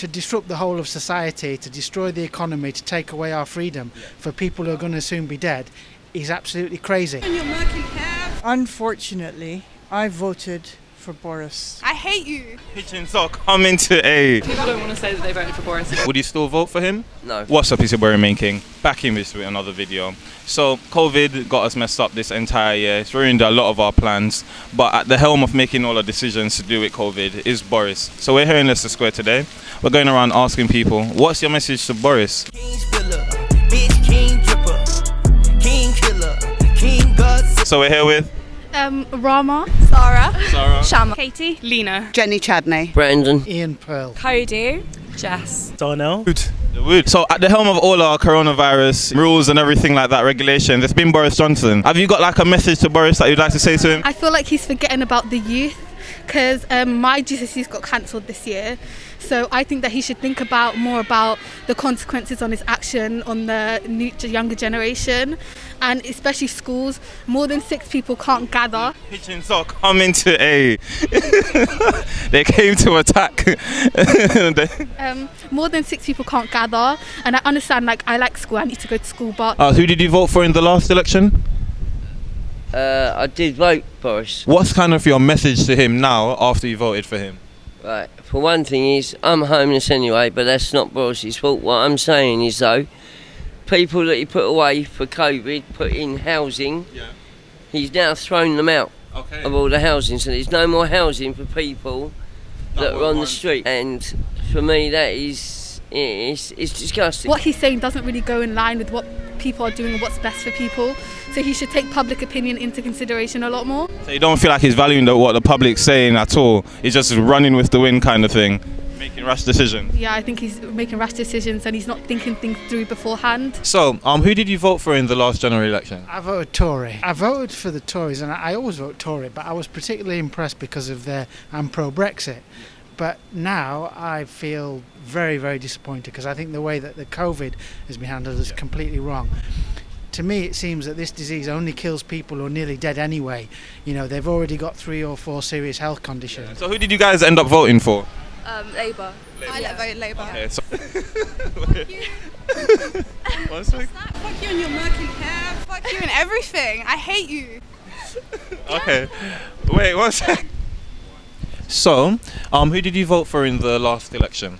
to disrupt the whole of society, to destroy the economy, to take away our freedom for people who are going to soon be dead is absolutely crazy. Unfortunately, I voted for Boris. I hate you. Pigeons are coming to aid. People don't want to say that they voted for Boris. Would you still vote for him? No. What's up, it's your boy Romaine King, back in this with another video. So COVID got us messed up this entire year. It's ruined a lot of our plans, but at the helm of making all the decisions to do with COVID is Boris. So we're here in Leicester Square today. We're going around asking people, what's your message to Boris? So we're here with Rama, Sarah, Sarah, Katie, Lena, Jenny Chadney. Brandon. Ian Pearl. Cody, Jess, Darnell. So at the helm of all our coronavirus rules and everything like that, regulations, it's been Boris Johnson. Have you got like a message to Boris that you'd like to say to him? I feel like he's forgetting about the youth because my GCSEs got cancelled this year. So I think that he should think more about the consequences on his action on the younger generation, and especially schools. More than 6 people can't gather. Pigeons are coming to aid. They came to attack. More than 6 people can't gather, and I understand. Like, I like school. I need to go to school, but Who did you vote for in the last election? I did vote Boris. What's kind of your message to him now after you voted for him? Right. For one thing is, I'm homeless anyway, but that's not Boris's fault. What I'm saying is though, people that he put away for COVID, put in housing, he's now thrown them out of all the housing. So there's no more housing for people that are on the street. And for me, that is, it's disgusting. what he's saying doesn't really go in line with what people are doing and what's best for people. So he should take public opinion into consideration a lot more. So you don't feel like he's valuing what the public's saying at all? He's just running with the wind kind of thing, making rash decisions? Yeah, I think he's making rash decisions and he's not thinking things through beforehand. So, who did you vote for in the last general election? I voted Tory. I voted for the Tories, and I always vote Tory, but I was particularly impressed because of I'm pro-Brexit. But now I feel very, very disappointed because I think the way that the COVID has been handled is completely wrong. To me, it seems that this disease only kills people who are nearly dead anyway. You know, they've already got 3 or 4 serious health conditions. So who did you guys end up voting for? Labour. I vote Labour. Okay, so Fuck you. Fuck you and your murky hair. Fuck you and everything. I hate you. Okay, wait 1 sec. So, who did you vote for in the last election?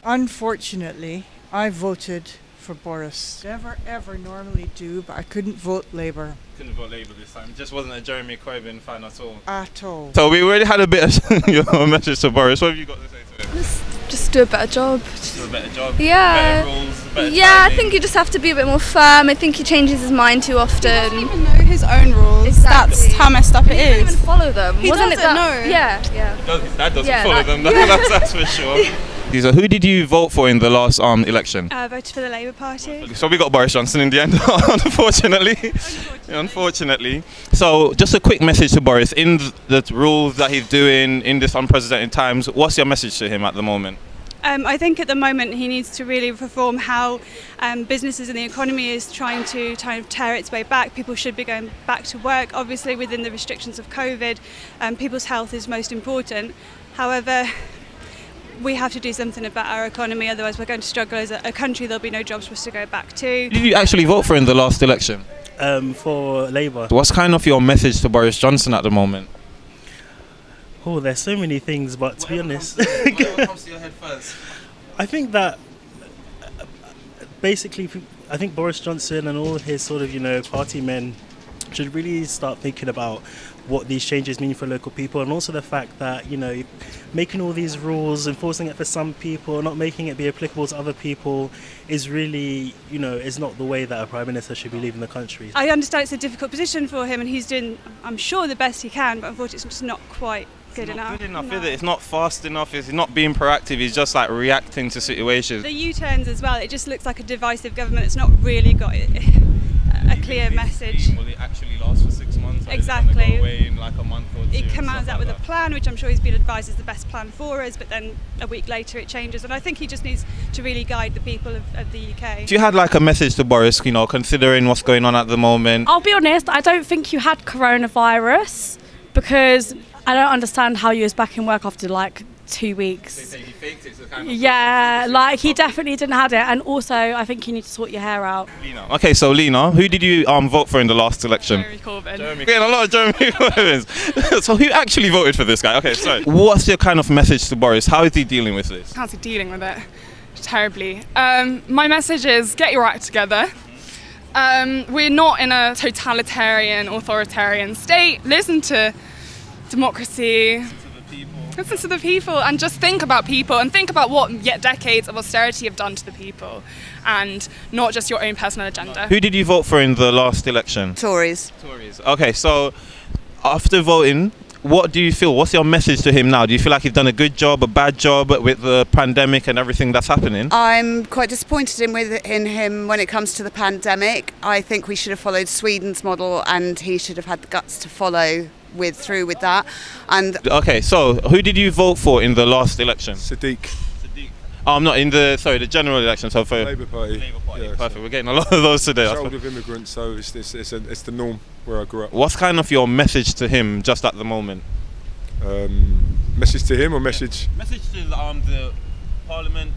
Unfortunately, I voted for Boris. Never ever normally do, but I couldn't vote Labour. Couldn't vote Labour this time. Just wasn't a Jeremy Corbyn fan at all. At all. So we already had a bit of your message to Boris. What have you got to say to him? Just do a better job. Just do a better job. Yeah. Better rules. Better Yeah, timing. I think you just have to be a bit more firm. I think he changes his mind too often. He doesn't even know his own rules. Exactly. That's how messed up it He didn't is. even follow them. He Wasn't it doesn't that? know. Yeah. His dad doesn't Yeah, follow them. That's for sure. So who did you vote for in the last election? I voted for the Labour Party. So we got Boris Johnson in the end, unfortunately. So just a quick message to Boris. In the rules that he's doing in this unprecedented times, what's your message to him at the moment? I think at the moment he needs to really reform how businesses and the economy is trying to tear its way back. People should be going back to work, obviously within the restrictions of COVID. People's health is most important. However, we have to do something about our economy, otherwise we're going to struggle as a country. There'll be no jobs for us to go back to. Did you actually vote for in the last election? For Labour. What's kind of your message to Boris Johnson at the moment? Oh, there's so many things, but to be honest, What comes to your head first? I think that basically, I think Boris Johnson and all his sort of, party men should really start thinking about what these changes mean for local people, and also the fact that, making all these rules, enforcing it for some people, not making it be applicable to other people is really, is not the way that a Prime Minister should be leading the country. I understand it's a difficult position for him and he's doing, I'm sure, the best he can, but unfortunately it's just not quite good enough. Good enough, No. is it? It's not fast enough. He's not being proactive. He's just like reacting to situations. The U-turns as well, it just looks like a divisive government that's not really got a clear message. Will it actually last for 6 months? Exactly. Or is it gonna go away in like a month or 2? He and comes stuff out like with a plan, which I'm sure he's been advised is the best plan for us, but then a week later it changes, and I think he just needs to really guide the people of the UK. If you had like a message to Boris, considering what's going on at the moment. I'll be honest, I don't think you had coronavirus because I don't understand how you was back in work after 2 weeks. They say he faked it, so kind of Yeah, like he definitely didn't have it. And also, I think you need to sort your hair out. Lena. Okay, so Lena, who did you vote for in the last election? Jeremy Corbyn. Jeremy. Getting a lot of Jeremy Corbyns. So who actually voted for this guy? Okay, sorry. What's your kind of message to Boris? How is he dealing with this? How's he dealing with it? Terribly. My message is get your act together. We're not in a totalitarian, authoritarian state. Listen to democracy. Listen to the people and just think about people and think about what yet decades of austerity have done to the people and not just your own personal agenda. Who did you vote for in the last election? Tories. Tories. Okay, so after voting, what do you feel? What's your message to him now? Do you feel like he's done a good job, a bad job with the pandemic and everything that's happening? I'm quite disappointed in him when it comes to the pandemic. I think we should have followed Sweden's model and he should have had the guts to follow through with that. And okay, so who did you vote for in the last election? Sadiq. Not in the general election. So for Labour Party. Labour Party. Yeah, perfect. We're getting a lot of those today. Child of immigrants, so it's the norm where I grew up. What's kind of your message to him just at the moment? Message to him or message? Message to the Parliament,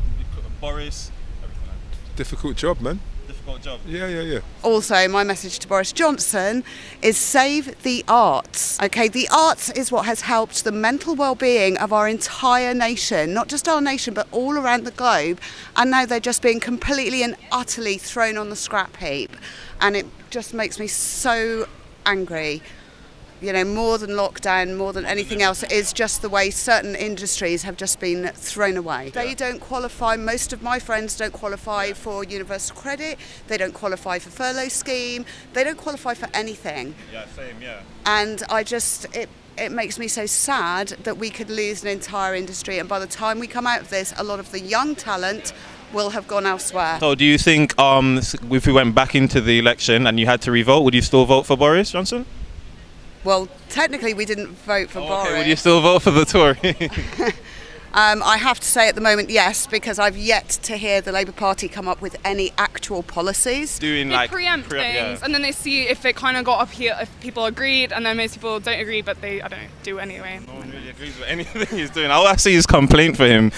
Boris. Everything like that. Difficult job, man. Difficult job. Yeah. also, my message to Boris Johnson is save the arts. Okay, the arts is what has helped the mental well-being of our entire nation, not just our nation, but all around the globe. And now they're just being completely and utterly thrown on the scrap heap. And it just makes me so angry. You know, more than lockdown, more than anything else, it is just the way certain industries have just been thrown away. They don't qualify, most of my friends don't qualify for universal credit, they don't qualify for furlough scheme, they don't qualify for anything. Yeah, same, yeah. And it makes me so sad that we could lose an entire industry, and by the time we come out of this, a lot of the young talent will have gone elsewhere. So do you think if we went back into the election and you had to re-vote, would you still vote for Boris Johnson? Well, technically we didn't vote for Boris. Okay, would you still vote for the Tory? I have to say at the moment yes, because I've yet to hear the Labour Party come up with any actual policies. Doing they preempt things and then they see if it kind of got up here, if people agreed, and then most people don't agree, but they, I don't know, do anyway. No one really agrees with anything he's doing. I'll actually his complaint for him.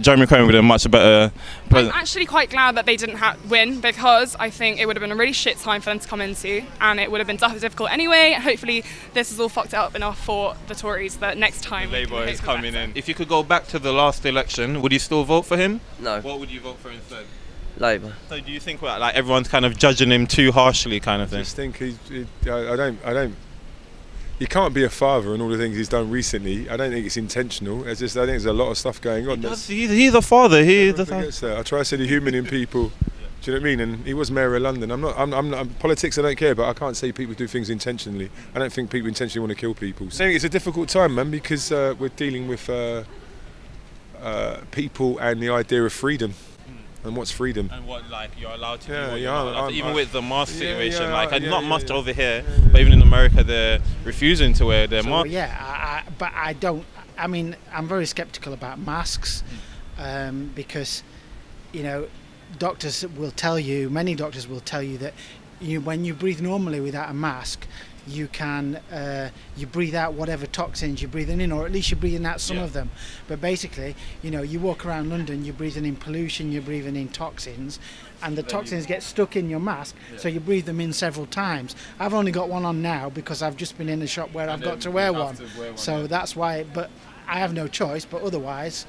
Jeremy Corbyn would have much better. I'm actually quite glad that they didn't win, because I think it would have been a really shit time for them to come into, and it would have been difficult anyway. Hopefully this is all fucked up enough for the Tories that next time Labour is coming in. If you could go back to the last election, would you still vote for him? No. What would you vote for instead? Labour. So do you think like everyone's kind of judging him too harshly, kind of thing? I just think I don't. He can't be a father and all the things he's done recently. I don't think it's intentional. I think there's a lot of stuff going on. He's a father. I try to see the human in people. Do you know what I mean? And he was mayor of London. I'm politics. I don't care, but I can't say people do things intentionally. I don't think people intentionally want to kill people. So it's a difficult time, man, because we're dealing with people and the idea of freedom. And what's freedom? And what, like, you're allowed to do Yeah, what yeah, you're not allowed to. Even with the mask situation, yeah, not much over here, but even in America, they're refusing to wear their mask. Yeah, but I don't. I mean, I'm very sceptical about masks because, you know, doctors will tell you, many doctors will tell you that when you breathe normally without a mask, you can you breathe out whatever toxins you're breathing in, or at least you're breathing out some of them. But basically, you know, you walk around London, you're breathing in pollution, you're breathing in toxins, and the toxins get stuck in your mask, so you breathe them in several times. I've only got one on now because I've just been in a shop where I've got to wear one. So that's why. But I have no choice. But otherwise,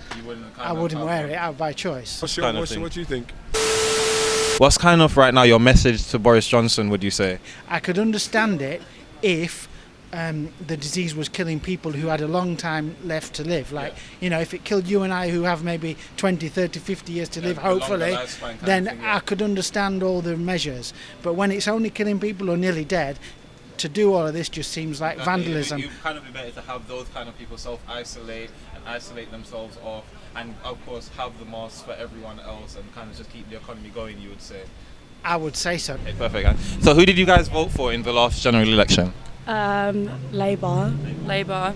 I wouldn't wear it out by choice. What do you think? What's kind of right now your message to Boris Johnson, would you say? I could understand it if the disease was killing people who had a long time left to live. Like, you know, if it killed you and I who have maybe 20, 30, 50 years to live, hopefully, then I could understand all the measures. But when it's only killing people who are nearly dead, to do all of this just seems like vandalism. It would kind of be better to have those kind of people self-isolate and isolate themselves off, and of course have the masks for everyone else and kind of just keep the economy going, you would say? I would say so. Okay, perfect. So who did you guys vote for in the last general election? Labour. Labour.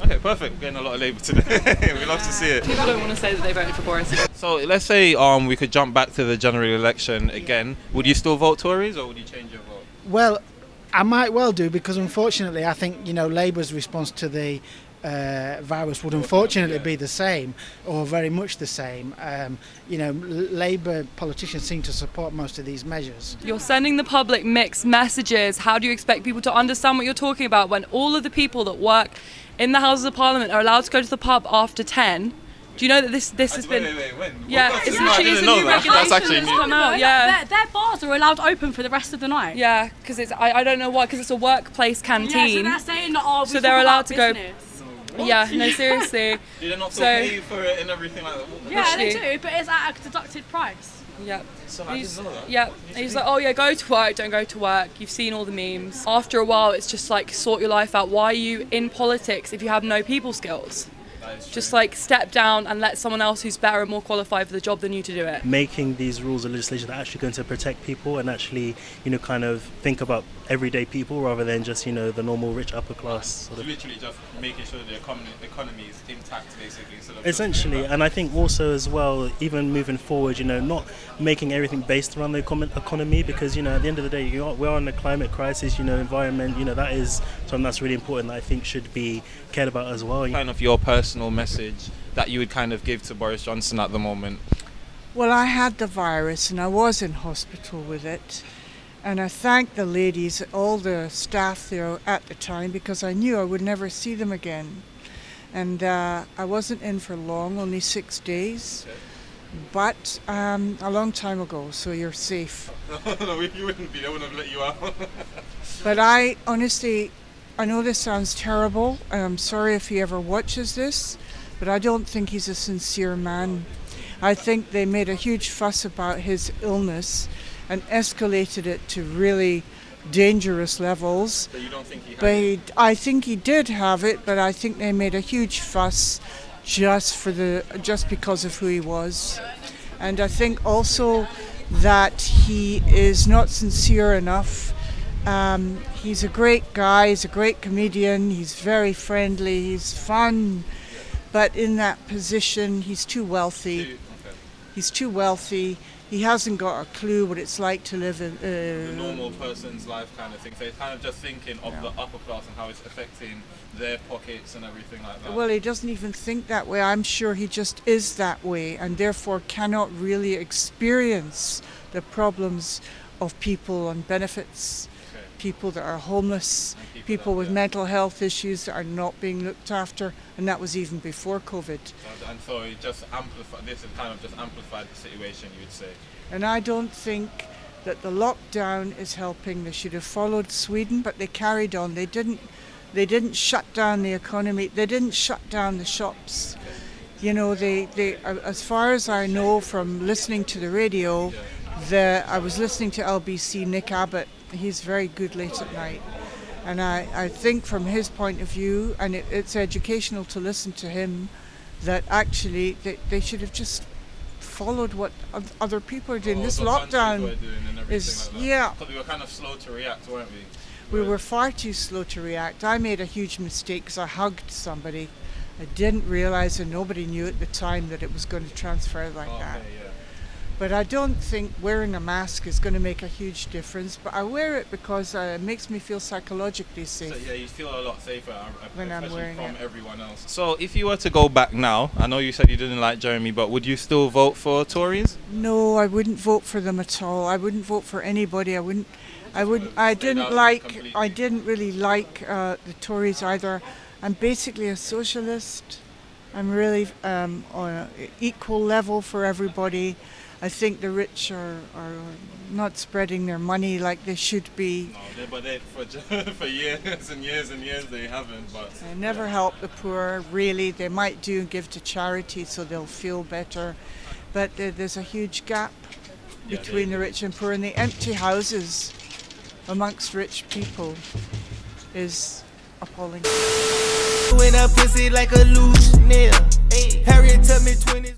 Okay, perfect. We're getting a lot of Labour today. We love to see it. People don't want to say that they voted for Boris. So let's say we could jump back to the general election again. Would you still vote Tories, or would you change your vote? Well, I might well do, because unfortunately I think, you know, Labour's response to the virus would unfortunately be the same, or very much the same. Labour politicians seem to support most of these measures. You're sending the public mixed messages. How do you expect people to understand what you're talking about when all of the people that work in the Houses of Parliament are allowed to go to the pub after 10? Do you know that this has been... Wait, when? Yeah, it's literally a new regulation that's come out. Yeah. Their bars are allowed open for the rest of the night. Yeah, because I don't know why, because it's a workplace canteen. Yeah, so they're saying that, so they're allowed to go... business. Yeah, no, seriously. Do they not still pay for it and everything like that? Yeah, they do, but it's at a deducted price. Yeah. So I didn't know that. Yeah. And he's like, oh yeah, go to work, don't go to work. You've seen all the memes. After a while, it's just like, sort your life out. Why are you in politics if you have no people skills? Just like step down and let someone else who's better and more qualified for the job than you to do it. Making these rules and legislation that are actually going to protect people and actually, kind of think about everyday people rather than just, the normal rich upper class. Sort of. Literally just making sure the economy is intact, basically. Essentially, and I think also as well, even moving forward, not making everything based around the economy, because at the end of the day, we're on a climate crisis. Environment, that is something that's really important that I think should be cared about as well. Kind of your personal message that you would kind of give to Boris Johnson at the moment? Well, I had the virus and I was in hospital with it, and I thanked the ladies, all the staff there at the time, because I knew I would never see them again. And I wasn't in for long, only 6 days, but a long time ago, so you're safe. No, you wouldn't be, they wouldn't have let you out. But I honestly, I know this sounds terrible, and I'm sorry if he ever watches this, but I don't think he's a sincere man. I think they made a huge fuss about his illness and escalated it to really dangerous levels. So you don't think he had it? I think he did have it, but I think they made a huge fuss just because of who he was. And I think also that he is not sincere enough. He's a great guy, he's a great comedian, he's very friendly, he's fun, but in that position he's too wealthy. He's too wealthy. He hasn't got a clue what it's like to live in the normal person's life kind of thing. So he's kind of just thinking of the upper class and how it's affecting their pockets and everything like that. Well, he doesn't even think that way. I'm sure he just is that way, and therefore cannot really experience the problems of people on benefits, people that are homeless, people with mental health issues that are not being looked after, and that was even before COVID. And so it just amplified, this has kind of just amplified the situation, you would say. And I don't think that the lockdown is helping. They should have followed Sweden, but they carried on. They didn't shut down the economy. They didn't shut down the shops. They as far as I know from listening to the radio, I was listening to LBC, Nick Abbott. He's very good late at night. And I think from his point of view, and it's educational to listen to him, that actually they should have just followed what other people are doing. This lockdown is, yeah. Because we were kind of slow to react, weren't we? We were far too slow to react. I made a huge mistake because I hugged somebody. I didn't realize, and nobody knew at the time, that it was going to transfer like that. Yeah. But I don't think wearing a mask is going to make a huge difference. But I wear it because it makes me feel psychologically safe. So, yeah, you feel a lot safer when I'm wearing from it. everyone else. So if you were to go back now, I know you said you didn't like Jeremy, but would you still vote for Tories? No, I wouldn't vote for them at all. I wouldn't vote for anybody. I didn't really like the Tories either. I'm basically a socialist. I'm really on an equal level for everybody. I think the rich are not spreading their money like they should be. No, but for years and years and years they haven't. But they never help the poor, really. They might give to charity so they'll feel better. But there's a huge gap between the rich and poor, and the empty houses amongst rich people is appalling. When a pussy like a loose nail. Harriet tell me 20